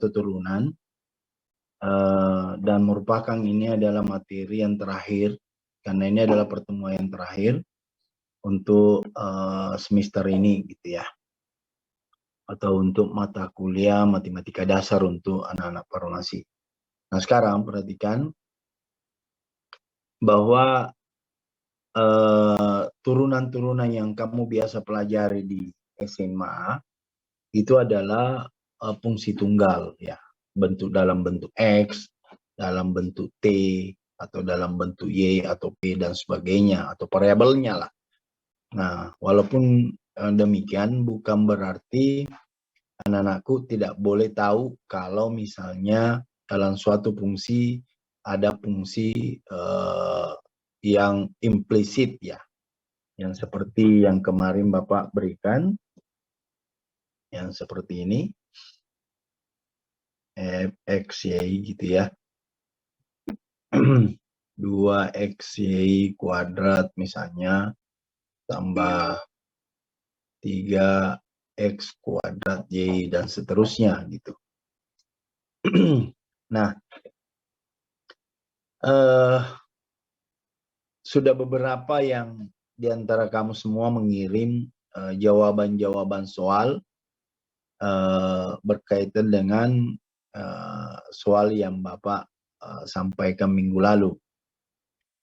satu turunan, dan merupakan ini adalah materi yang terakhir, karena ini adalah pertemuan yang terakhir untuk semester ini gitu ya, atau untuk mata kuliah matematika dasar untuk anak-anak farmasi. Nah sekarang perhatikan bahwa turunan-turunan yang kamu biasa pelajari di SMA itu adalah fungsi tunggal ya, dalam bentuk X, dalam bentuk T, atau dalam bentuk Y atau P dan sebagainya, atau variabelnya lah. Nah walaupun demikian bukan berarti anak-anakku tidak boleh tahu kalau misalnya dalam suatu fungsi ada fungsi yang implisit ya, yang seperti yang kemarin Bapak berikan, yang seperti ini, X, Y gitu ya, 2XY kuadrat misalnya, tambah 3X kuadrat Y, dan seterusnya gitu. Nah, sudah beberapa yang diantara kamu semua mengirim jawaban-jawaban soal berkaitan dengan soal yang Bapak sampaikan minggu lalu.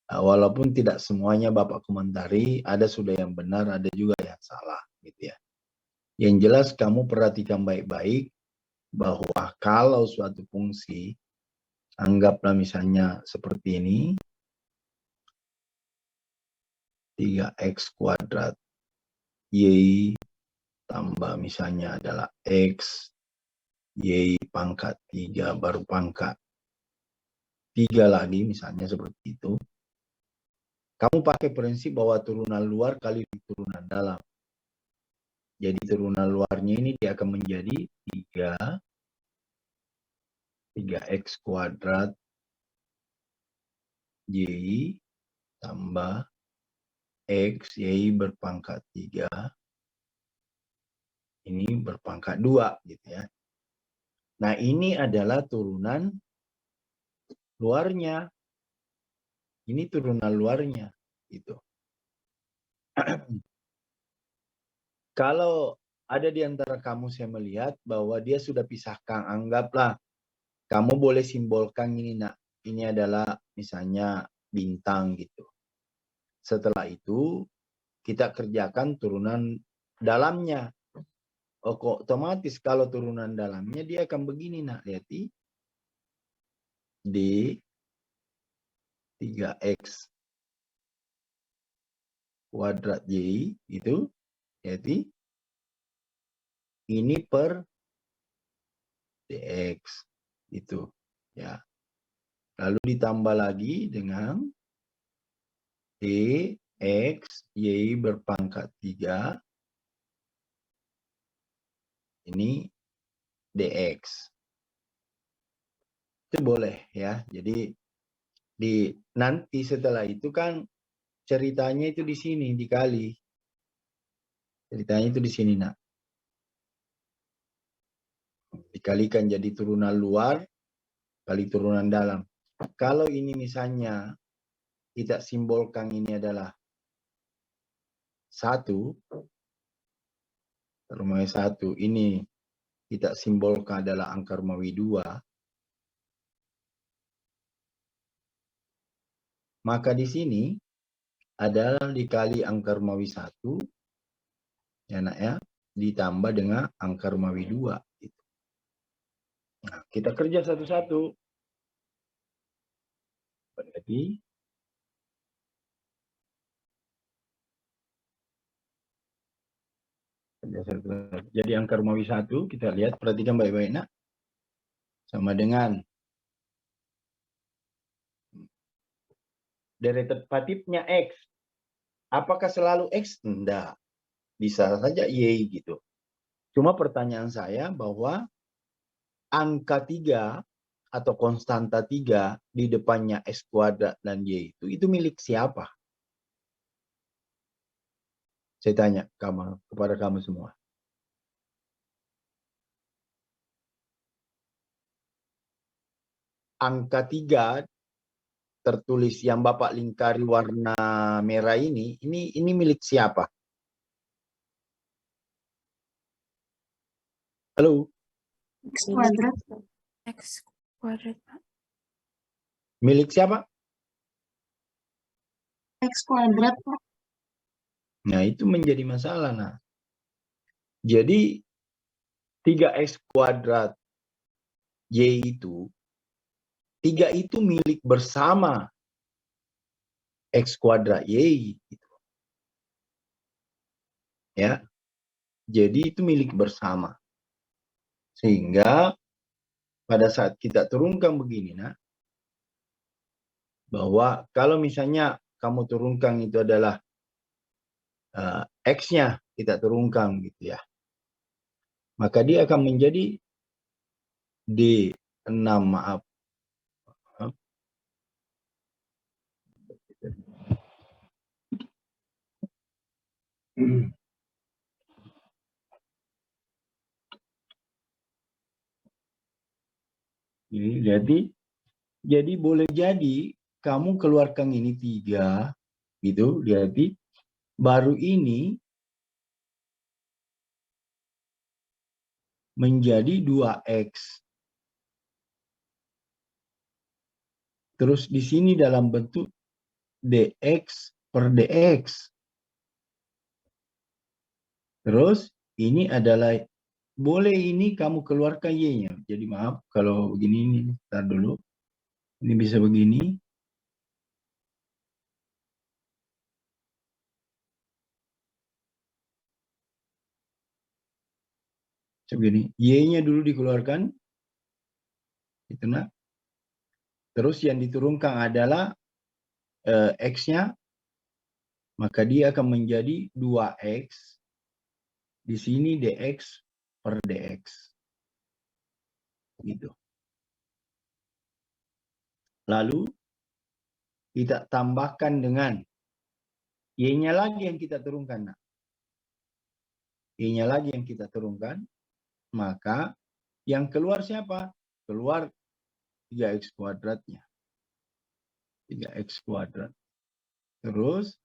Walaupun tidak semuanya Bapak komentari, ada sudah yang benar, ada juga yang salah gitu ya. Yang jelas kamu perhatikan baik-baik bahwa kalau suatu fungsi, anggaplah misalnya seperti ini, 3X kuadrat Y tambah misalnya adalah X, Y pangkat 3 baru pangkat 3 lagi misalnya seperti itu. Kamu pakai prinsip bahwa turunan luar kali turunan dalam. Jadi turunan luarnya ini dia akan menjadi 3X kuadrat Y tambah X, Y berpangkat 3. Ini berpangkat 2 gitu ya. Nah ini adalah turunan luarnya. Ini turunan luarnya gitu. Kalau ada di antara kamu saya melihat bahwa dia sudah pisahkan, anggaplah kamu boleh simbolkan ini nak, ini adalah misalnya bintang gitu. Setelah itu kita kerjakan turunan dalamnya. Otomatis kalau turunan dalamnya dia akan begini nak, lihat D 3X kuadrat Y itu, jadi ini per DX itu ya. Lalu ditambah lagi dengan DX Y berpangkat 3, ini DX. Itu boleh ya. Jadi nanti setelah itu kan ceritanya itu di sini dikali. Ceritanya itu di sini nak. Dikalikan jadi turunan luar kali turunan dalam. Kalau ini misalnya kita simbolkan ini adalah 1, rumusnya 1, ini kita simbolkan adalah angka Romawi 2, maka di sini adalah dikali angka Romawi 1 ya nak ya, ditambah dengan angka Romawi 2 gitu. Nah, kita kerja satu-satu. Berarti jadi angka Romawi 1 kita lihat, perhatikan baik-baik nak, sama dengan derivatifnya X. Apakah selalu X? Enggak. Bisa saja Y gitu. Cuma pertanyaan saya bahwa angka 3 atau konstanta 3 di depannya X kuadrat dan Y itu milik siapa? Saya tanya kepada kamu semua. angka 3 tertulis yang Bapak lingkari warna merah ini milik siapa? Halo? X kuadrat. X kuadrat, Pak. Milik siapa? X kuadrat, Pak. Nah, itu menjadi masalah. Nah, jadi 3x kuadrat Y itu, 3 itu milik bersama X kuadrat Y. Gitu. Ya, jadi itu milik bersama. Sehingga pada saat kita turunkan begini, nah, bahwa kalau misalnya kamu turunkan itu adalah X-nya kita turunkan gitu ya, maka dia akan menjadi D6, maaf. Jadi boleh jadi kamu keluarkan ini 3 gitu, jadi baru ini menjadi 2x. Terus di sini dalam bentuk dx per dx. Terus ini adalah, boleh ini kamu keluarkan y-nya. Jadi maaf kalau begini, ini ntar dulu. Ini bisa begini. Begini, y-nya dulu dikeluarkan. Itu nah. Terus yang diturunkan adalah x-nya, maka dia akan menjadi 2x. Di sini dx per dx. Gitu. Lalu kita tambahkan dengan y-nya lagi yang kita turunkan. Nah, y-nya lagi yang kita turunkan, maka yang keluar siapa? Keluar 3x kuadratnya. 3x kuadrat. Terus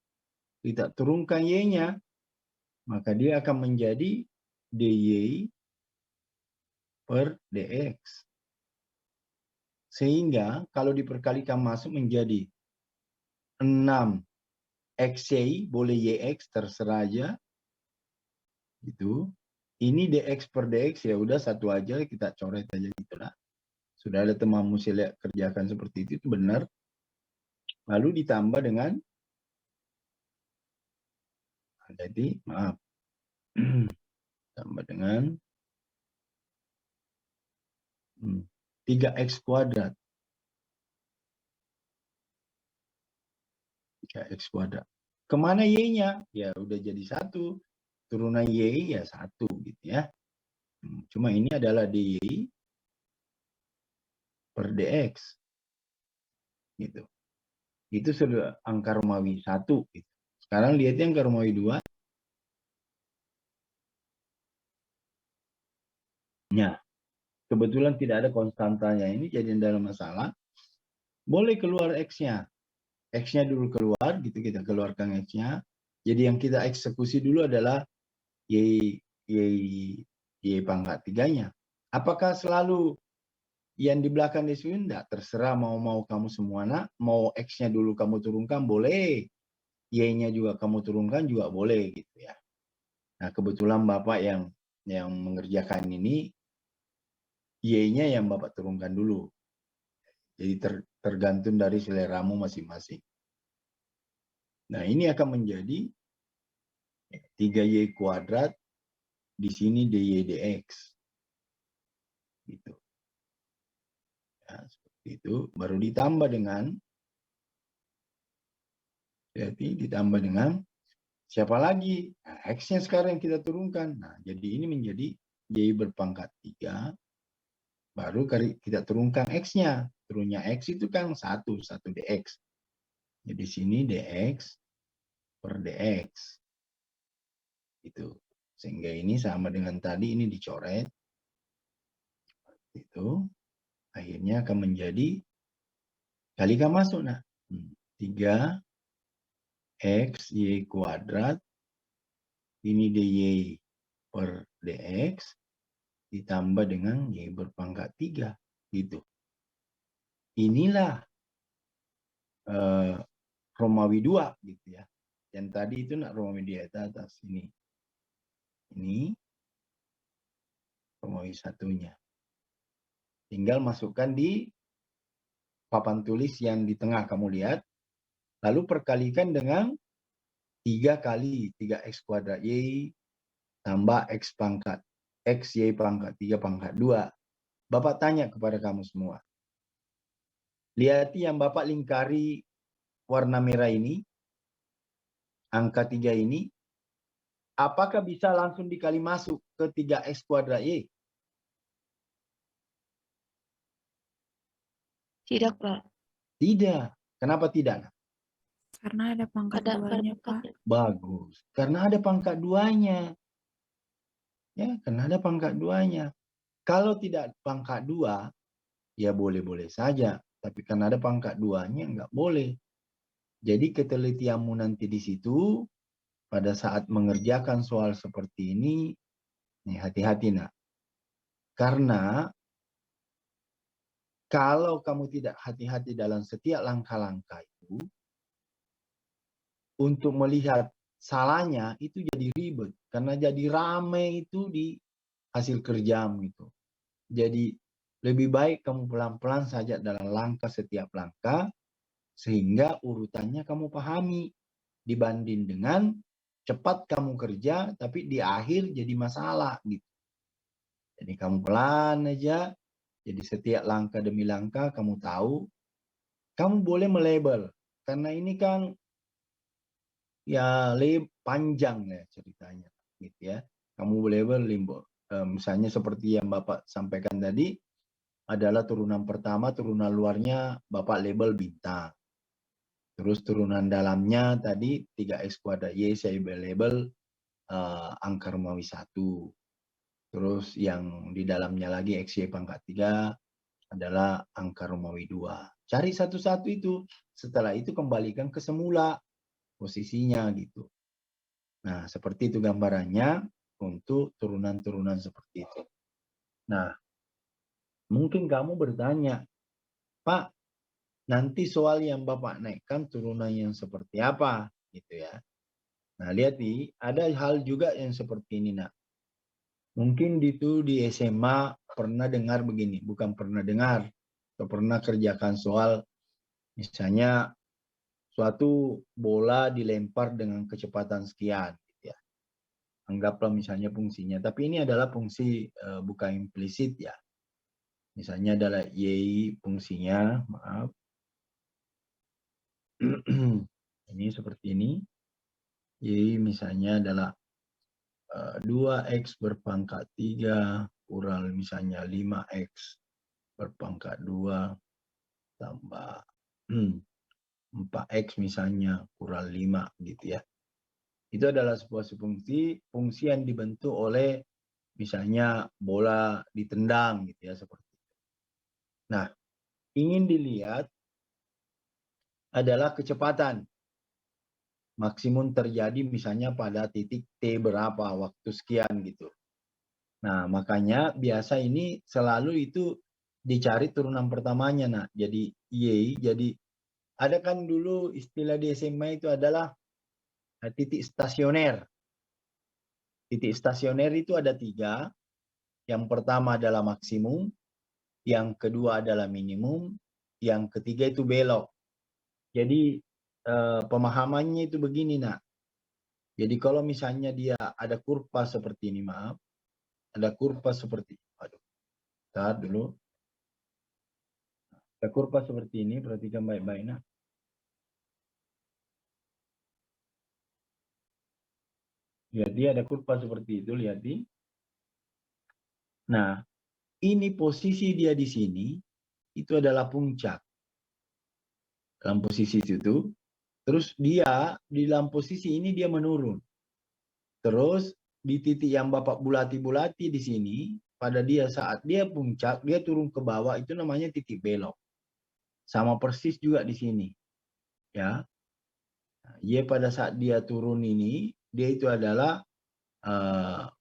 kita turunkan y-nya, maka dia akan menjadi dy per dx. Sehingga kalau diperkalikan masuk menjadi 6xy, boleh yx, terserah aja. Gitu. Ini dx per dx, ya udah satu aja, kita coret aja gitu lah. Sudah ada temanmu saya lihat kerjakan seperti itu benar. Lalu ditambah dengan, jadi maaf, tambah dengan 3x kuadrat. 3x kuadrat. Kemana y-nya? Ya udah jadi 1. Turunan y ya 1 gitu ya. Cuma ini adalah dy per dx. Gitu. Itu sudah angka Romawi 1. Gitu. Sekarang lihat yang angka Romawi 2. Nah, kebetulan tidak ada konstantanya ini, jadi dalam masalah. Boleh keluar x-nya. X-nya dulu keluar, gitu kita keluarkan x-nya. Jadi yang kita eksekusi dulu adalah y pangkat 3-nya. Apakah selalu yang di belakang di sini? Enggak, terserah mau kamu semua nak. Mau x-nya dulu kamu turunkan boleh. Y-nya juga kamu turunkan juga boleh gitu ya. Nah, kebetulan Bapak yang mengerjakan ini, Y-nya yang Bapak turunkan dulu. Jadi tergantung dari seleramu masing-masing. Nah, ini akan menjadi 3y kuadrat, di sini dy dx. Gitu. Ya, seperti itu. Baru ditambah dengan, jadi ditambah dengan siapa lagi? Nah, x-nya sekarang yang kita turunkan. Nah, jadi ini menjadi y berpangkat 3. Baru kita turunkan x-nya. Turunnya x itu kan 1 dx. Jadi sini dx per dx. Itu. Sehingga ini sama dengan tadi, ini dicoret. Itu. Akhirnya akan menjadi Kalikan masuk, nak. 3 XY kuadrat. Ini DY per DX. Ditambah dengan Y berpangkat 3. Gitu. Inilah Romawi 2. Gitu ya. Yang tadi itu nak Romawi di atas. Ini Romawi 1-nya. Tinggal masukkan di papan tulis yang di tengah kamu lihat. Lalu perkalikan dengan 3 kali 3x kuadrat Y tambah X pangkat. X Y pangkat 3 pangkat 2. Bapak tanya kepada kamu semua. Lihat yang Bapak lingkari warna merah ini. Angka 3 ini. Apakah bisa langsung dikali masuk ke 3x kuadrat Y? Tidak, Pak. Tidak. Kenapa tidak? Karena ada pangkat duanya, Pak. Bagus. Karena ada pangkat 2-nya. Ya, karena ada pangkat 2-nya. Kalau tidak pangkat 2, ya boleh-boleh saja. Tapi karena ada pangkat 2-nya, nggak boleh. Jadi ketelitianmu nanti di situ, pada saat mengerjakan soal seperti ini, nih hati-hati nak. Karena kalau kamu tidak hati-hati dalam setiap langkah-langkah itu, untuk melihat salahnya itu jadi ribet. Karena jadi rame itu di hasil kerjamu itu. Jadi lebih baik kamu pelan-pelan saja dalam setiap langkah, sehingga urutannya kamu pahami. Dibanding dengan cepat kamu kerja, tapi di akhir jadi masalah. Gitu. Jadi kamu pelan aja, jadi setiap langkah demi langkah kamu tahu, kamu boleh melabel. Karena ini kan ya panjang ya ceritanya. Gitu ya. Kamu boleh label misalnya seperti yang Bapak sampaikan tadi, adalah turunan pertama, turunan luarnya Bapak label bintang. Terus turunan dalamnya tadi 3x kuadrat Y saya label angka Romawi 1. Terus yang di dalamnya lagi XY pangkat 3 adalah angka Romawi 2. Cari satu-satu itu. Setelah itu kembalikan ke semula posisinya gitu. Nah, seperti itu gambarannya untuk turunan-turunan seperti itu. Nah, mungkin kamu bertanya, Pak, nanti soal yang Bapak naikkan turunan yang seperti apa gitu ya. Nah, lihat nih, ada hal juga yang seperti ini, nak. Mungkin itu di SMA pernah dengar begini, bukan pernah dengar, atau pernah kerjakan soal, misalnya suatu bola dilempar dengan kecepatan sekian, gitu ya. Anggaplah misalnya fungsinya, tapi ini adalah fungsi bukan implisit ya. Misalnya adalah Y fungsinya, maaf. Ini seperti ini. Y misalnya adalah 2x berpangkat 3 kurang misalnya 5x berpangkat 2 tambah 4x misalnya kurang 5 gitu ya. Itu adalah sebuah fungsi yang dibentuk oleh misalnya bola ditendang gitu ya seperti itu. Nah, ingin dilihat adalah kecepatan maksimum terjadi misalnya pada titik T berapa, waktu sekian gitu. Nah, makanya biasa ini selalu itu dicari turunan pertamanya, nak. Jadi Y, jadi ada kan dulu istilah di SMA itu adalah titik stasioner. Titik stasioner itu ada 3. Yang pertama adalah maksimum, yang kedua adalah minimum, yang ketiga itu belok. Jadi pemahamannya itu begini, nak. Jadi kalau misalnya dia ada kurva seperti ini, maaf. Ada kurva seperti, aduh, bentar dulu. Ada kurva seperti ini, perhatikan baik-baik, nak. Lihat dia ada kurva seperti itu, lihat di. Nah, ini posisi dia di sini, itu adalah puncak. Dalam posisi itu, terus dia di dalam posisi ini dia menurun. Terus di titik yang Bapak bulati-bulati di sini, pada dia saat dia puncak, dia turun ke bawah, itu namanya titik belok. Sama persis juga di sini. Ya. Y pada saat dia turun ini, dia itu adalah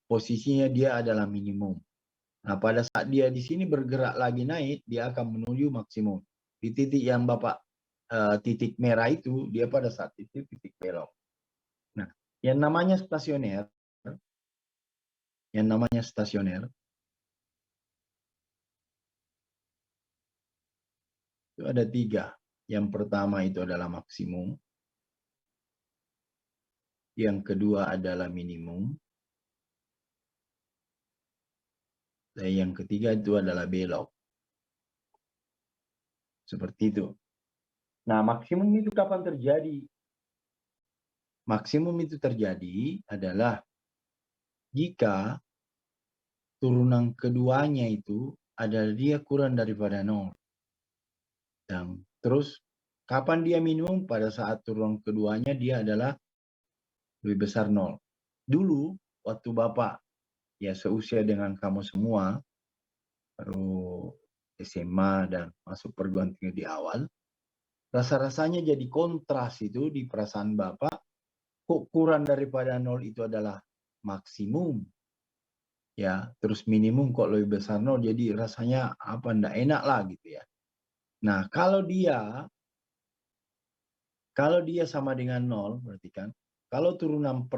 posisinya dia adalah minimum. Nah, pada saat dia di sini bergerak lagi naik, dia akan menuju maksimum. Di titik yang Bapak titik merah itu, dia pada saat itu titik belok. Nah, yang namanya stasioner, itu ada 3. Yang pertama itu adalah maksimum. Yang kedua adalah minimum. Dan yang ketiga itu adalah belok. Seperti itu. Nah, maksimum itu kapan terjadi? Maksimum itu terjadi adalah jika turunan keduanya itu adalah dia kurang daripada 0. Dan terus kapan dia minimum? Pada saat turunan keduanya dia adalah lebih besar 0. Dulu waktu Bapak ya seusia dengan kamu semua, baru SMA dan masuk perguruan tinggi di awal, rasa-rasanya jadi kontras itu di perasaan Bapak, kok kurang daripada 0 itu adalah maksimum. Ya, terus minimum kok lebih besar 0, jadi rasanya apa, enggak enak lah gitu ya. Nah, kalau dia sama dengan 0, berarti kan, kalau turunan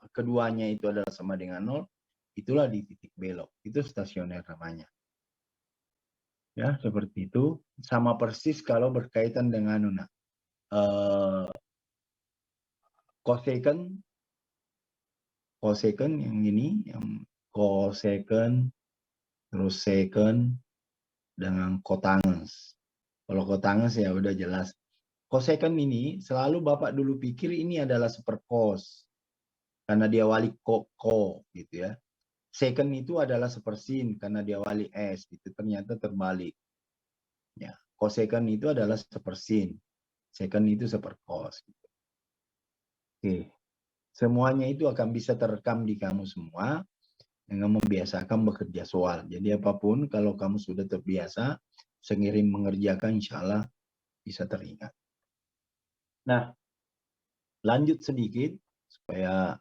keduanya itu adalah sama dengan 0, itulah di titik belok. Itu stasioner namanya. Ya, seperti itu. Sama persis kalau berkaitan dengan cosecant yang ini, yang cosecant, terus secant, dengan cotangens. Kalau cotangens ya udah jelas. Cosecant ini selalu Bapak dulu pikir ini adalah sepercos. Karena dia wali ko gitu ya. Secant itu adalah sepersin karena dia wali S gitu. Ternyata terbalik. Ya, cosecant itu adalah sepersin. Secant itu sepercos gitu. Oke. Semuanya itu akan bisa terekam di kamu semua dengan membiasakan bekerja soal. Jadi apapun kalau kamu sudah terbiasa, seiring mengerjakan insya Allah bisa teringat. Nah, lanjut sedikit supaya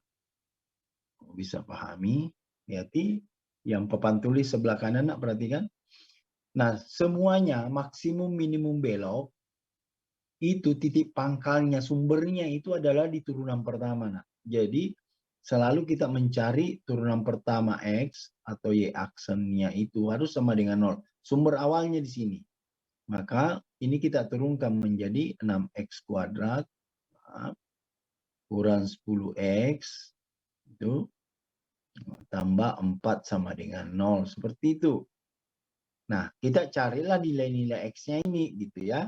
bisa pahami. Hati yang papan tulis sebelah kanan, nak perhatikan. Nah, semuanya maksimum minimum belok itu titik pangkalnya, sumbernya itu adalah di turunan pertama. Nah, jadi selalu kita mencari turunan pertama X atau Y aksennya itu harus sama dengan 0. Sumber awalnya di sini. Maka ini kita turunkan menjadi 6X kuadrat kurang 10X itu tambah 4 sama dengan 0. Seperti itu. Nah, kita carilah nilai-nilai X-nya ini gitu ya.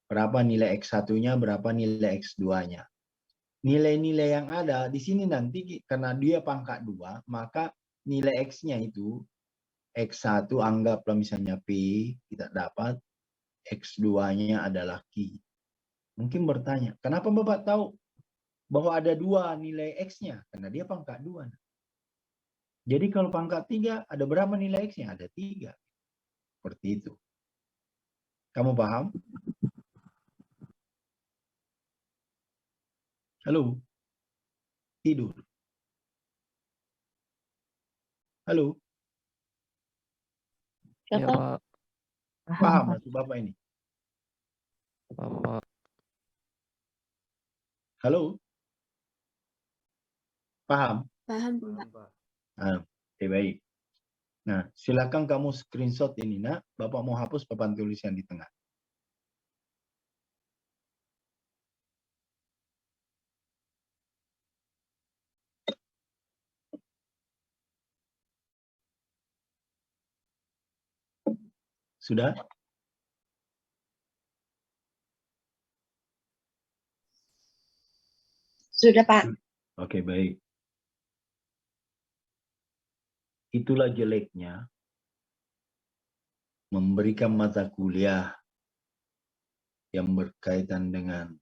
Berapa nilai X1-nya, berapa nilai X2-nya. Nilai-nilai yang ada di sini nanti karena dia pangkat 2, maka nilai X-nya itu X1 anggaplah misalnya P, kita dapat X2-nya adalah Q. Mungkin bertanya, kenapa Bapak tahu bahwa ada 2 nilai X-nya? Karena dia pangkat 2. Jadi kalau pangkat 3, ada berapa nilai X-nya? Ada 3. Seperti itu. Kamu paham? Halo? Tidur? Halo? Ya, Pak. Paham maksud Bapak ini? Bapak. Halo? Paham? Paham, Pak. Oke, baik. Nah, silakan kamu screenshot ini, nak. Bapak mau hapus papan tulis yang di tengah. Sudah? Sudah, Pak. Oke, baik. Itulah jeleknya memberikan mata kuliah yang berkaitan dengan,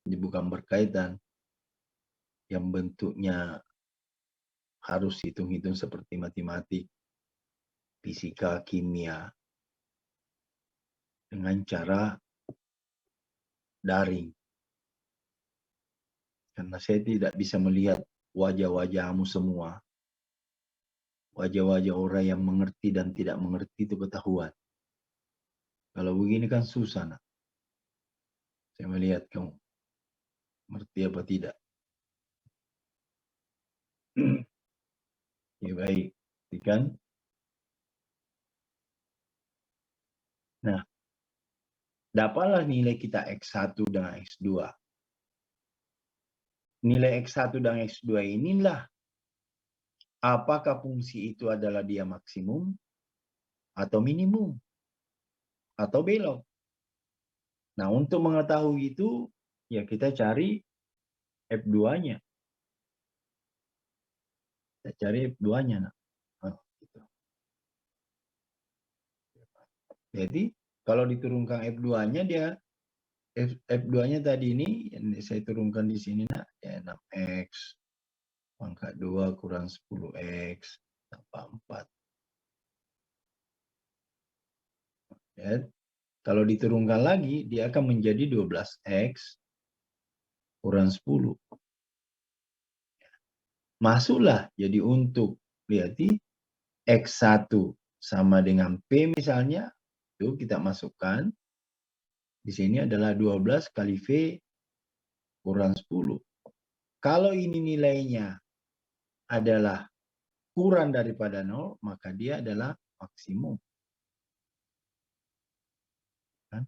bukan berkaitan, yang bentuknya harus hitung-hitung seperti matematik, fisika, kimia, dengan cara daring. Karena saya tidak bisa melihat wajah-wajahmu semua. Wajah-wajah orang yang mengerti dan tidak mengerti itu ketahuan. Kalau begini kan susah, nak. Saya melihat kamu mengerti apa tidak. Ya, baik. Kan? Nah, dapatlah nilai kita X1 dan X2. Nilai X1 dan X2 inilah apakah fungsi itu adalah dia maksimum atau minimum atau belok. Nah, untuk mengetahui itu ya kita cari F2-nya. Kita cari F2-nya. Nah. Oh, gitu. Jadi kalau diturunkan F2-nya dia F2-nya tadi ini yang saya turunkan di sini, nak, ya 6X pangkat 2 kurang 10X tambah 4. Ya. Kalau diturunkan lagi dia akan menjadi 12X kurang 10. Masuklah. Jadi untuk berarti X1 sama dengan P misalnya, itu kita masukkan. Di sini adalah 12 kali V kurang 10. Kalau ini nilainya adalah kurang daripada 0, maka dia adalah maksimum. Kan?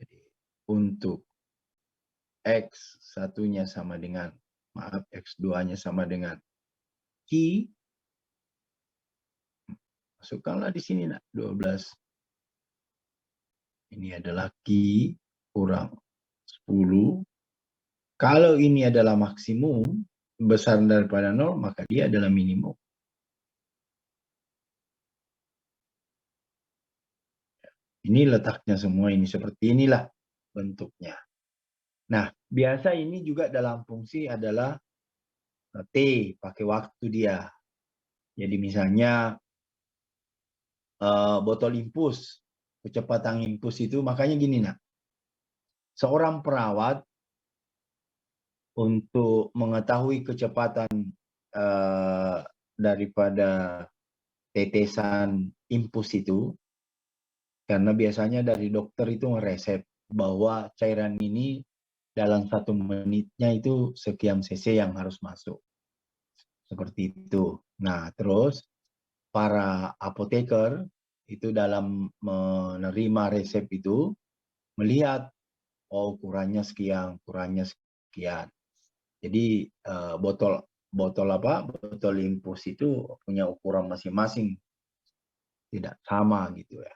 Jadi untuk X satunya sama dengan, maaf, X2-nya sama dengan Q, masukkanlah di sini, nak, 12. Ini adalah Q kurang 10. Kalau ini adalah maksimum, besar daripada 0, maka dia adalah minimum. Ini letaknya semua ini, seperti inilah bentuknya. Nah, biasa ini juga dalam fungsi adalah T, pakai waktu dia. Jadi misalnya botol impus, kecepatan impus itu, makanya gini, nak. Seorang perawat untuk mengetahui kecepatan daripada tetesan impus itu, karena biasanya dari dokter itu meresep bahwa cairan ini dalam 1 menitnya itu sekian cc yang harus masuk. Seperti itu. Nah, terus para apoteker itu dalam menerima resep itu melihat, oh kurangnya sekian, kurangnya sekian. Jadi botol impus itu punya ukuran masing-masing, tidak sama gitu ya.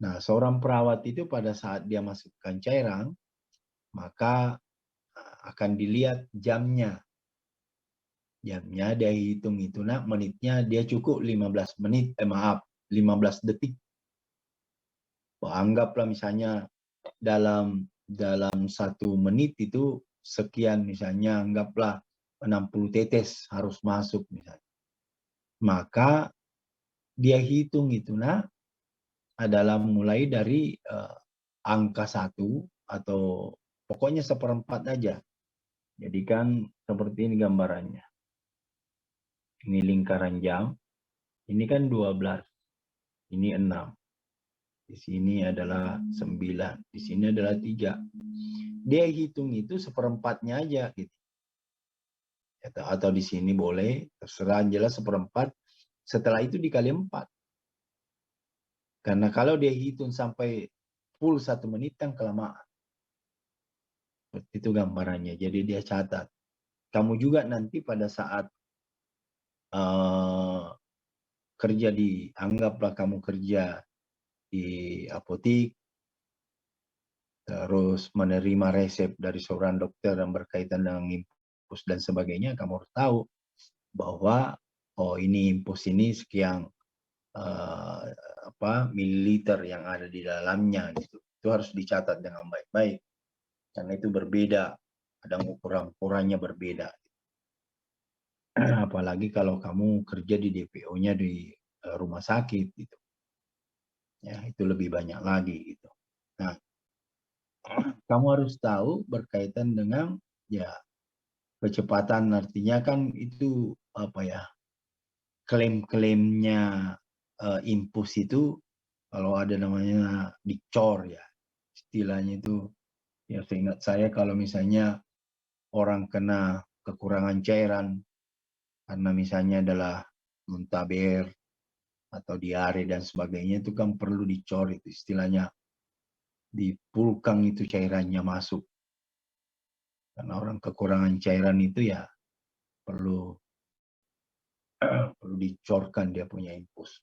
Nah, seorang perawat itu pada saat dia masukkan cairan, maka akan dilihat jamnya. Jamnya dia hitung itu, nak, menitnya dia cukup 15 menit, 15 detik. Anggaplah misalnya dalam 1 menit itu sekian, misalnya anggaplah 60 tetes harus masuk misalnya. Maka dia hitung itu, nak, adalah mulai dari angka 1 atau pokoknya 1/4 aja. Jadi kan seperti ini gambarannya. Ini lingkaran jam. Ini kan 12. Ini 6. Di sini adalah 9. Di sini adalah 3. Dia hitung itu 1/4-nya aja gitu. Atau di sini boleh, terserah, jelas 1/4. Setelah itu dikali 4. Karena kalau dia hitung sampai full 1 menit kan kelamaan. Seperti itu gambarannya. Jadi dia catat. Kamu juga nanti pada saat kerja anggaplah kamu kerja di apotik, terus menerima resep dari seorang dokter yang berkaitan dengan impus dan sebagainya, kamu harus tahu bahwa oh ini impus ini sekian mililiter yang ada di dalamnya gitu. Itu harus dicatat dengan baik-baik. Karena itu berbeda, kadang ukurannya berbeda. Apalagi kalau kamu kerja di DPO-nya di rumah sakit gitu. Ya, itu lebih banyak lagi gitu. Nah, kamu harus tahu berkaitan dengan ya kecepatan, artinya kan itu apa ya, klaim-klaimnya impus itu kalau ada namanya dicor ya, istilahnya itu ya, seingat saya kalau misalnya orang kena kekurangan cairan karena misalnya adalah muntaber atau diare dan sebagainya, itu kan perlu dicor, itu istilahnya dipulkang itu cairannya masuk. Karena orang kekurangan cairan itu ya perlu perlu dicorkan dia punya impus.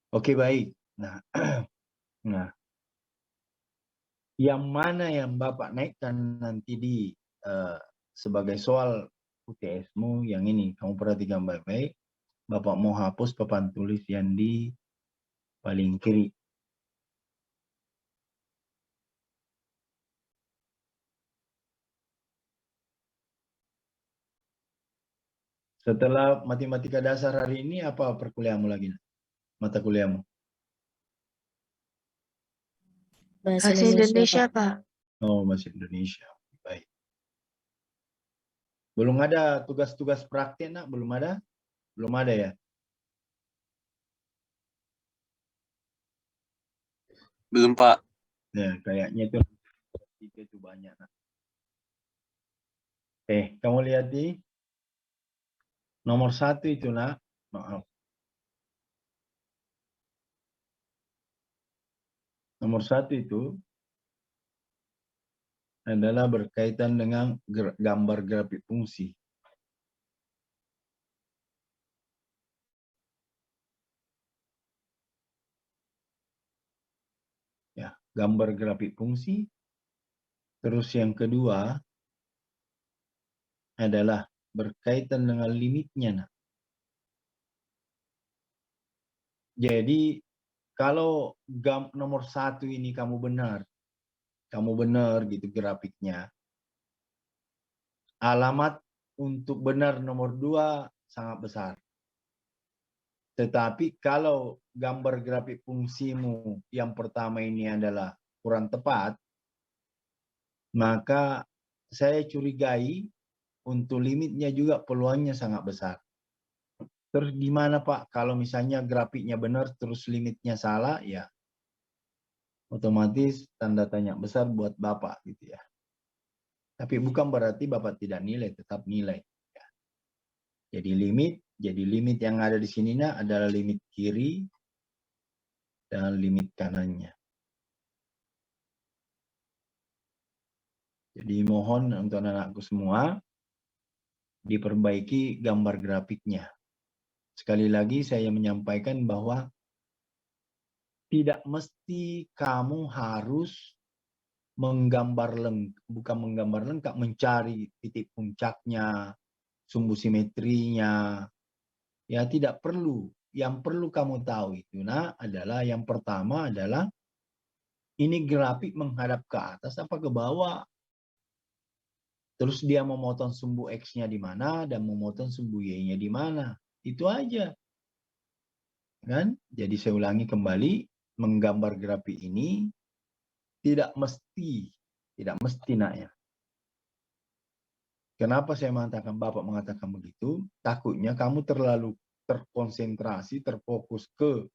Oke, baik. Nah, nah, yang mana yang Bapak naikkan nanti di sebagai soal UTS-mu yang ini, kamu perhatikan baik-baik. Bapak mau hapus papan tulis yang di paling kiri. Setelah matematika dasar hari ini, apa perkuliahanmu lagi? Mata kuliahmu? Bahasa Indonesia, Pak. Oh, masih Indonesia. Baik. Belum ada tugas-tugas praktek, nak? Belum ada? Belum ada ya? Belum, Pak. Ya, kayaknya itu banyak, nak. Kamu lihat di nomor 1 itu, nak. Maaf. Nomor 1 itu adalah berkaitan dengan gambar grafik fungsi. Ya, gambar grafik fungsi. Terus yang kedua adalah berkaitan dengan limitnya, nak. Jadi kalau nomor 1 ini kamu benar gitu grafiknya, alamat untuk benar nomor 2 sangat besar. Tetapi kalau gambar grafik fungsimu yang pertama ini adalah kurang tepat, maka saya curigai untuk limitnya juga peluangnya sangat besar. Terus gimana, Pak, kalau misalnya grafiknya benar terus limitnya salah, ya otomatis tanda tanya besar buat Bapak gitu ya. Tapi bukan berarti Bapak tidak nilai, tetap nilai. Ya. Jadi limit yang ada di sininya adalah limit kiri dan limit kanannya. Jadi mohon untuk anak-anakku semua diperbaiki gambar grafiknya. Sekali lagi saya menyampaikan bahwa tidak mesti kamu harus bukan menggambar lengkap, mencari titik puncaknya, sumbu simetrinya. Ya, tidak perlu. Yang perlu kamu tahu itu adalah yang pertama adalah ini grafik menghadap ke atas apa ke bawah. Terus dia memotong sumbu X-nya di mana dan memotong sumbu Y-nya di mana. Itu aja. Kan? Jadi saya ulangi kembali, menggambar grafik ini tidak mesti nak ya. Kenapa saya mengatakan, Bapak mengatakan begitu? Takutnya kamu terlalu terkonsentrasi, terfokus ke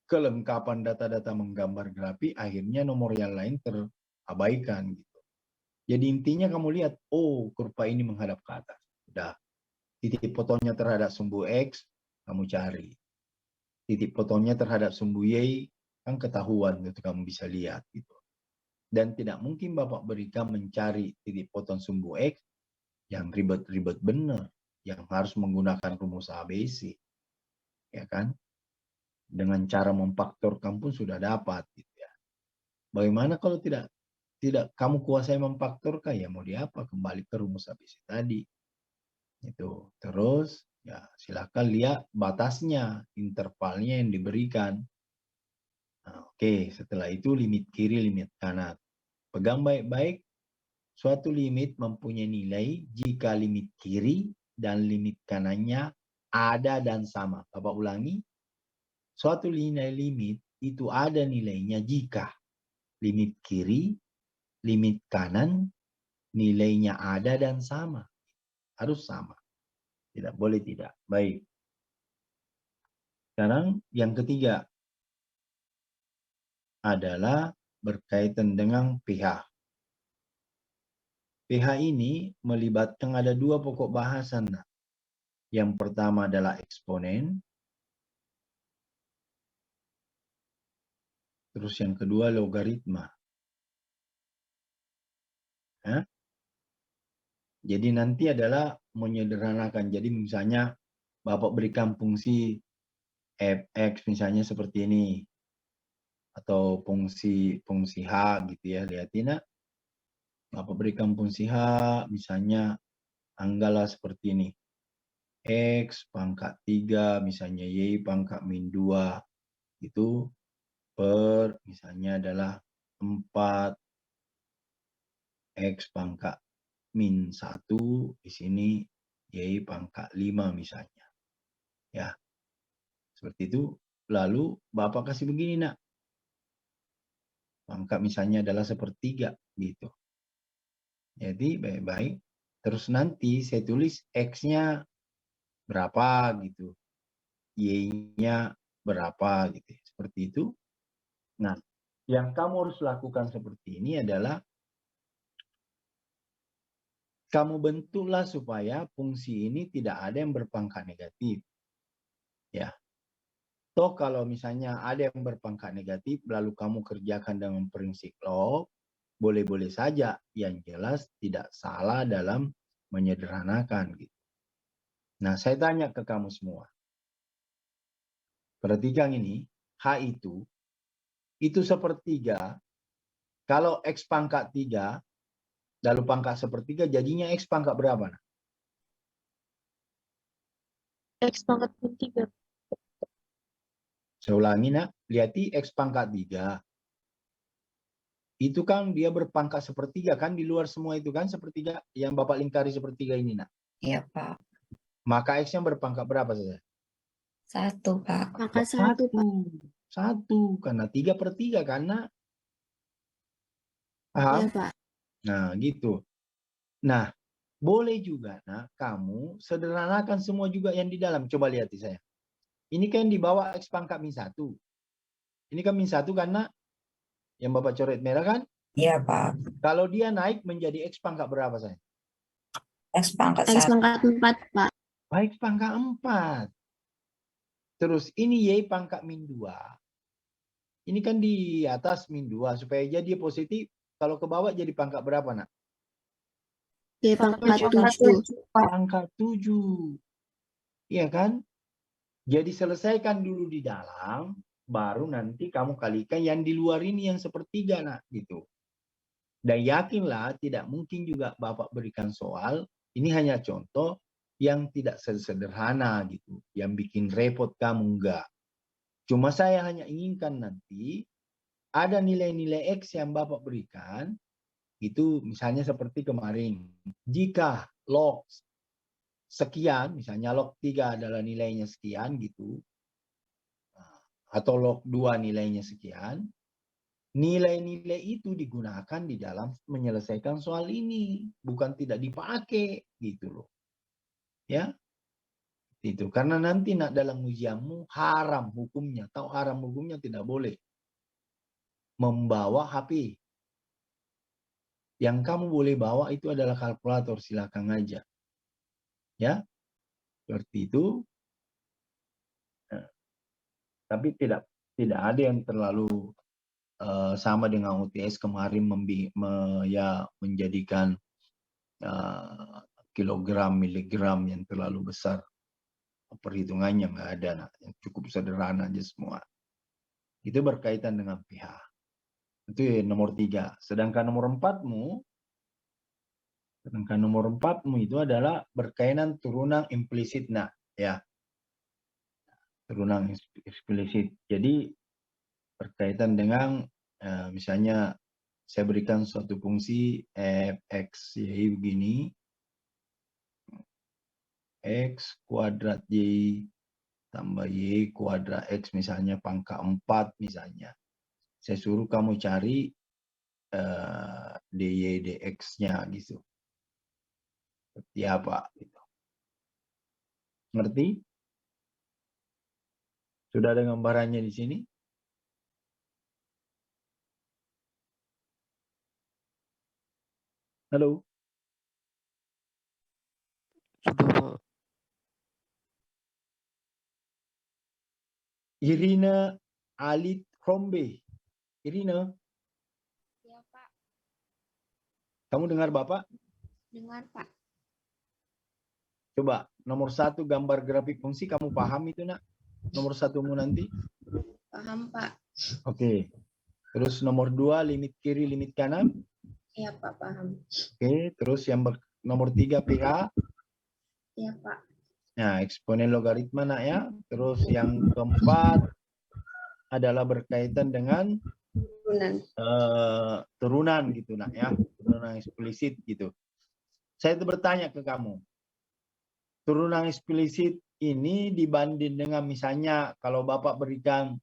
kelengkapan data-data menggambar grafik, akhirnya nomor yang lain terabaikan gitu. Jadi intinya kamu lihat, oh kurva ini menghadap ke atas. Udah. Titik fotonya terhadap sumbu X, kamu cari. Titik fotonya terhadap sumbu Y, kan ketahuan gitu, kamu bisa lihat gitu. Dan tidak mungkin Bapak berikan mencari titik potong sumbu X yang ribet-ribet benar, yang harus menggunakan rumus ABC. Ya kan? Dengan cara memfaktorkan pun sudah dapat gitu ya. Bagaimana kalau tidak kamu kuasai memfaktorkan, ya mau diapa, kembali ke rumus ABC tadi. Itu. Terus ya silakan lihat batasnya, intervalnya yang diberikan. Nah, oke, setelah itu limit kiri, limit kanan. Pegang baik-baik, suatu limit mempunyai nilai jika limit kiri dan limit kanannya ada dan sama. Bapak ulangi, suatu nilai limit itu ada nilainya jika limit kiri, limit kanan, nilainya ada dan sama. Harus sama. Tidak boleh tidak. Baik. Sekarang yang ketiga adalah berkaitan dengan pH. pH ini melibatkan ada dua pokok bahasan. Yang pertama adalah eksponen. Terus yang kedua logaritma. Ya. Jadi nanti adalah menyederhanakan. Jadi misalnya Bapak berikan fungsi fx misalnya seperti ini. Atau fungsi H gitu ya. Lihatin. Bapak berikan fungsi H misalnya anggaplah seperti ini. X pangkat 3 misalnya Y pangkat min 2 itu per misalnya adalah 4 X pangkat min 1 di sini Y pangkat 5 misalnya. Ya. Seperti itu. Lalu Bapak kasih begini nak. Pangkat misalnya adalah sepertiga gitu. Jadi baik-baik. Terus nanti saya tulis X-nya berapa gitu. Y-nya berapa gitu. Seperti itu. Nah, yang kamu harus lakukan seperti ini adalah kamu bentuklah supaya fungsi ini tidak ada yang berpangkat negatif. Ya. Toh kalau misalnya ada yang berpangkat negatif, lalu kamu kerjakan dengan prinsip log, boleh-boleh saja. Yang jelas tidak salah dalam menyederhanakan. Gitu. Nah, saya tanya ke kamu semua. Perhatikan ini, H itu sepertiga. Kalau X pangkat 3, lalu pangkat sepertiga, jadinya X pangkat berapa? Nah? X pangkat 3. Saya ulangi nak, lihati X pangkat 3. Itu kan dia berpangkat sepertiga kan, di luar semua itu kan sepertiga, yang Bapak lingkari sepertiga ini nak. Iya Pak. Maka X yang berpangkat berapa saja? 1 Pak. Pangkat 1 Pak. 1, karena 3/3 karena paham? Iya Pak. Nah gitu. Nah boleh juga nah kamu sederhanakan semua juga yang di dalam. Coba lihat di saya. Ini kan di bawah X pangkat min 1. Ini kan min 1 karena yang Bapak coret merah kan? Iya Pak. Kalau dia naik menjadi X pangkat berapa saya? X pangkat X 1. pangkat 4 Pak. Baik pangkat 4. Terus ini Y pangkat min 2. Ini kan di atas min 2. Supaya jadi positif. Kalau ke bawah jadi pangkat berapa nak? Y pangkat 7. Pangkat 7. Iya kan? Jadi selesaikan dulu di dalam. Baru nanti kamu kalikan yang di luar ini yang sepertiga nak. Gitu. Dan yakinlah tidak mungkin juga Bapak berikan soal. Ini hanya contoh yang tidak sederhana gitu. Yang bikin repot kamu enggak. Cuma saya hanya inginkan nanti ada nilai-nilai X yang Bapak berikan. Itu misalnya seperti kemarin. Jika log sekian, misalnya log 3 adalah nilainya sekian gitu. Atau log 2 nilainya sekian. Nilai-nilai itu digunakan di dalam menyelesaikan soal ini. Bukan tidak dipakai gitu loh. Ya. Itu. Karena nanti nak dalam ujianmu haram hukumnya. Tahu haram hukumnya tidak boleh. Membawa HP. Yang kamu boleh bawa itu adalah kalkulator. Silakan aja. Ya. Seperti itu. Nah, tapi tidak ada yang terlalu sama dengan UTS kemarin menjadikan kilogram, miligram yang terlalu besar. Perhitungannya nggak ada, nah. Yang cukup sederhana aja semua. Itu berkaitan dengan pH. Itu ya, nomor 3. Sedangkan nomor 4-mu itu adalah berkaitan turunan implisit. Nah, ya. Turunan implisit. Jadi berkaitan dengan misalnya saya berikan suatu fungsi fx y begini, x kuadrat y tambah Y kuadrat X misalnya pangkat 4 misalnya. Saya suruh kamu cari dy dx-nya gitu. Seperti apa gitu. Ngerti? Sudah ada gambarannya di sini? Halo? Sudah, Pak. Irina Alit Krombe. Irina, Ya, Pak. kamu dengar Bapak? Dengar, Pak. Coba nomor 1 gambar grafik fungsi kamu paham itu nak? Nomor 1mu nanti? Paham, Pak. Oke. Terus nomor 2 limit kiri limit kanan? Ya, Pak, paham. Oke. Terus yang nomor 3 pH? Ya, Pak. Nah, eksponen logaritma nak ya. Terus yang keempat adalah berkaitan dengan Turunan. turunan gitu nak ya. Turunan eksplisit gitu. Saya itu bertanya ke kamu. Turunan eksplisit ini dibanding dengan misalnya kalau Bapak berikan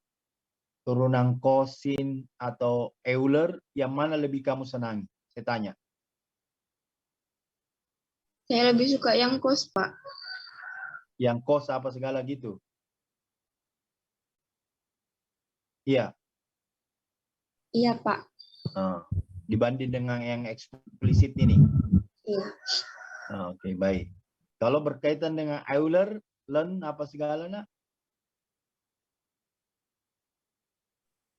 turunan kosin atau Euler, yang mana lebih kamu senangi? Saya tanya. Saya lebih suka yang kos, Pak. Yang kos apa segala gitu? Iya. Iya, Pak. Dibanding dengan yang eksplisit ini. Iya. Oke, baik. Kalau berkaitan dengan Euler, Len apa segala nak?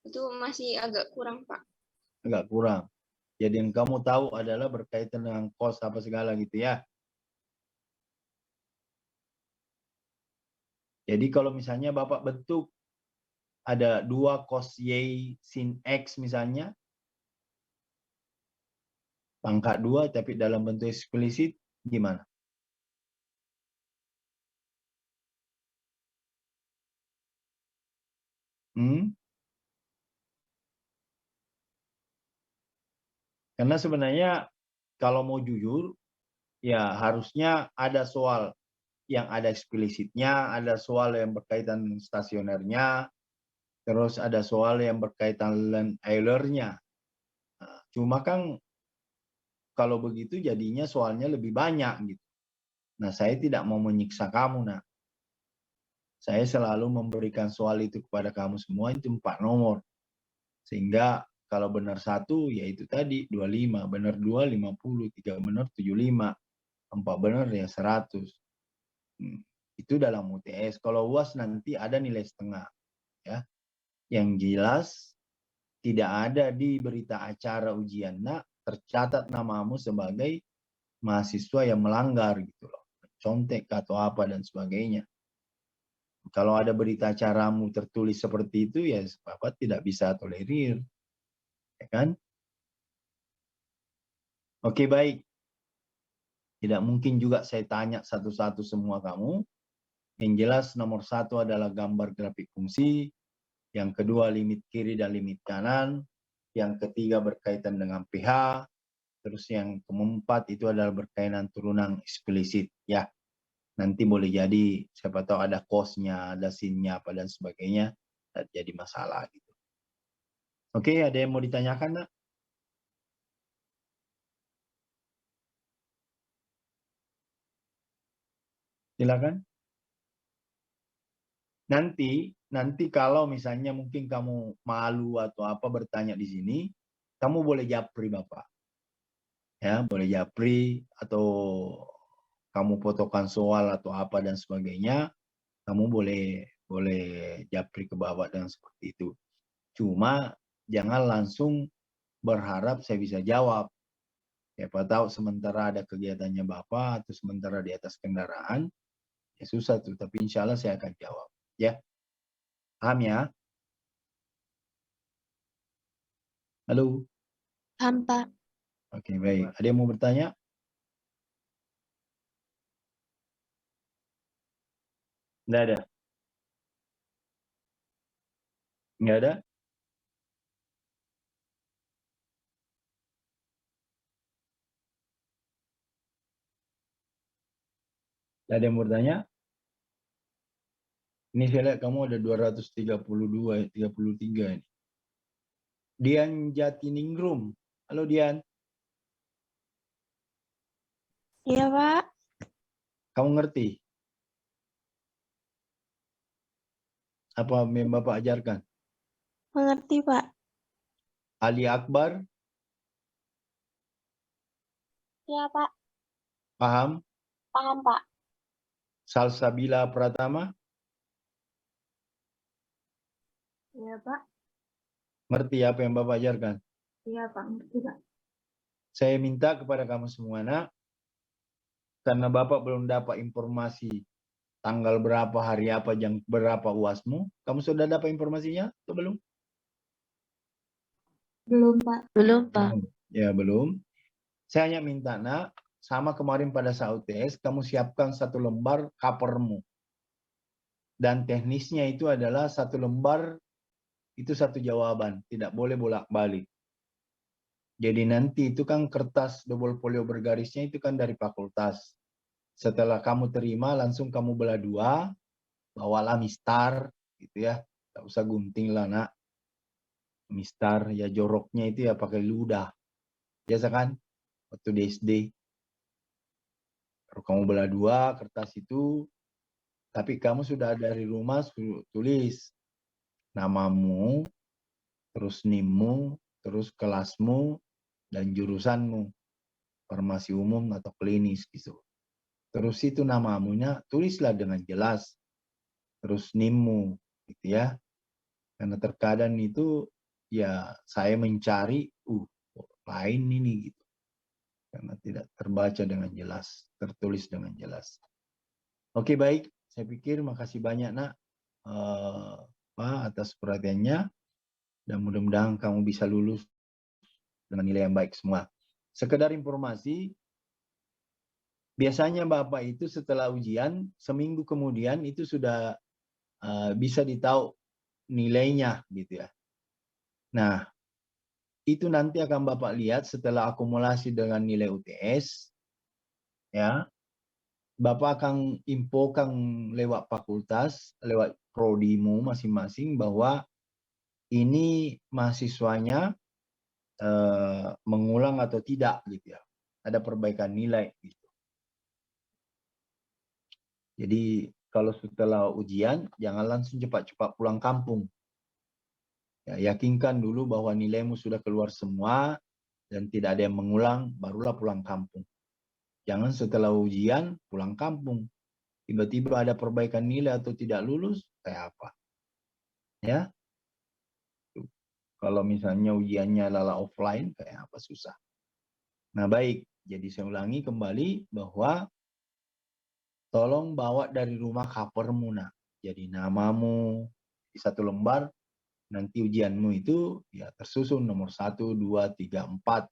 Itu masih agak kurang, Pak. Enggak kurang. Jadi yang kamu tahu adalah berkaitan dengan kos apa segala gitu ya. Jadi kalau misalnya Bapak bentuk ada 2 cos Y sin X misalnya, pangkat 2 tapi dalam bentuk eksplisit, gimana? Karena sebenarnya kalau mau jujur, ya harusnya ada soal yang ada eksplisitnya, ada soal yang berkaitan dengan stasionernya, terus ada soal yang berkaitan dengan Euler-nya. Nah, cuma kan kalau begitu jadinya soalnya lebih banyak gitu. Nah, saya tidak mau menyiksa kamu, nah. Saya selalu memberikan soal itu kepada kamu semua itu 4 nomor. Sehingga kalau benar 1 yaitu tadi 25, benar 2 50, 3 benar 75, 4 benar ya 100. Itu dalam UTS. Kalau UAS nanti ada nilai setengah ya. Yang jelas tidak ada di berita acara ujian nak tercatat namamu sebagai mahasiswa yang melanggar gitu loh. Contek atau apa dan sebagainya. Kalau ada berita acaramu tertulis seperti itu ya Bapak tidak bisa tolerir. Ya kan? Oke, baik. Tidak mungkin juga saya tanya satu-satu semua kamu. Yang jelas nomor 1 adalah gambar grafik fungsi. Yang kedua limit kiri dan limit kanan. Yang ketiga berkaitan dengan pH. Terus yang keempat itu adalah berkaitan turunan eksplisit. Ya, nanti boleh jadi siapa tahu ada kosnya, ada sinnya, apa dan sebagainya. Dan jadi masalah gitu. Oke, ada yang mau ditanyakan nak? Silakan. Nanti kalau misalnya mungkin kamu malu atau apa bertanya di sini, kamu boleh japri Bapak. Ya, boleh japri atau kamu fotokan soal atau apa dan sebagainya, kamu boleh japri ke Bapak dengan seperti itu. Cuma jangan langsung berharap saya bisa jawab. Siapa tahu sementara ada kegiatannya Bapak atau sementara di atas kendaraan, ya susah tuh, tapi insya Allah saya akan jawab. Ya, paham ya? Halo? Paham, Pak. Oke, baik. Ada yang mau bertanya? Nggak ada? Nggak ada? Nggak ada yang mau bertanya? Ini saya lihat kamu ada 232, 33 ini. Dian Jatiningrum. Halo Dian, Iya, Pak. kamu ngerti apa yang Bapak ajarkan? Mengerti, Pak. Ali Akbar, Iya, Pak. paham? Paham, Pak. Salsabila Pratama, Iya, Pak. ngerti apa yang Bapak ajarkan? Iya, Pak. Ngerti, Pak. Saya minta kepada kamu semua, nak, karena Bapak belum dapat informasi tanggal berapa, hari apa, jam berapa UASmu. Kamu sudah dapat informasinya atau belum? Belum, Pak. Belum, Pak. Ya, belum. Saya hanya minta, nak, sama kemarin pada saat UTS, kamu siapkan 1 lembar covermu. Dan teknisnya itu adalah 1 lembar, itu 1 jawaban. Tidak boleh bolak-balik. Jadi nanti itu kan kertas double folio bergarisnya itu kan dari fakultas. Setelah kamu terima, langsung kamu belah 2, bawalah mistar, gitu ya. Tak usah gunting lah, nak. Mistar, ya joroknya itu ya pakai ludah. Biasa kan? Waktu di SD. Kalau kamu belah 2 kertas itu, tapi kamu sudah dari rumah tulis namamu, terus NIM-mu, terus kelasmu, dan jurusanmu. Farmasi umum atau klinis gitu. Terus itu namamunya tulislah dengan jelas. Terus NIM-mu gitu ya. Karena terkadang itu ya saya mencari lain ini gitu. Karena tidak terbaca dengan jelas, tertulis dengan jelas. Oke, baik, saya pikir makasih banyak, nak, Pak, atas perhatiannya, dan mudah-mudahan kamu bisa lulus dengan nilai yang baik semua. Sekedar informasi, biasanya Bapak itu setelah ujian, seminggu kemudian itu sudah bisa ditahu nilainya gitu ya. Nah, itu nanti akan Bapak lihat setelah akumulasi dengan nilai UTS, ya. Bapak akan infokan lewat fakultas, lewat prodimu masing-masing bahwa ini mahasiswanya mengulang atau tidak gitu ya. Ada perbaikan nilai gitu. Jadi kalau setelah ujian jangan langsung cepat-cepat pulang kampung. Ya, yakinkan dulu bahwa nilaimu sudah keluar semua dan tidak ada yang mengulang, barulah pulang kampung. Jangan setelah ujian pulang kampung. Tiba-tiba ada perbaikan nilai atau tidak lulus, kayak apa? Ya. Kalau misalnya ujiannya adalah offline, kayak apa, susah. Nah, baik. Jadi saya ulangi kembali bahwa tolong bawa dari rumah covermu, nak. Jadi namamu di 1 lembar, nanti ujianmu itu ya tersusun nomor 1, 2, 3, 4.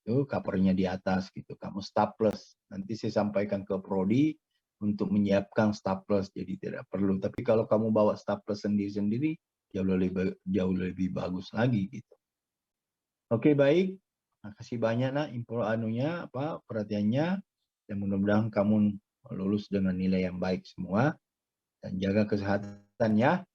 Itu covernya di atas gitu. Kamu staples. Nanti saya sampaikan ke prodi untuk menyiapkan staples. Jadi tidak perlu. Tapi kalau kamu bawa staples sendiri-sendiri, jauh lebih bagus lagi gitu. Oke, baik. Makasih banyak, nak, info perhatiannya. Dan mudah-mudahan kamu lulus dengan nilai yang baik semua. Dan jaga kesehatan ya.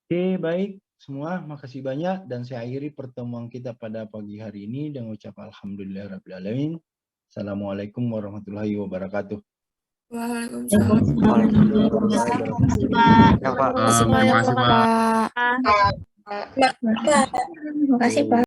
Oke, baik semua, makasih banyak, dan saya akhiri pertemuan kita pada pagi hari ini dengan ucap alhamdulillahirrahmanirrahim. Assalamualaikum warahmatullahi wabarakatuh. Waalaikumsalam. Terima kasih, Pak. Ya, Pak. Terima kasih banyak, Terima kasih, Pak. Pak. Terima kasih, Pak.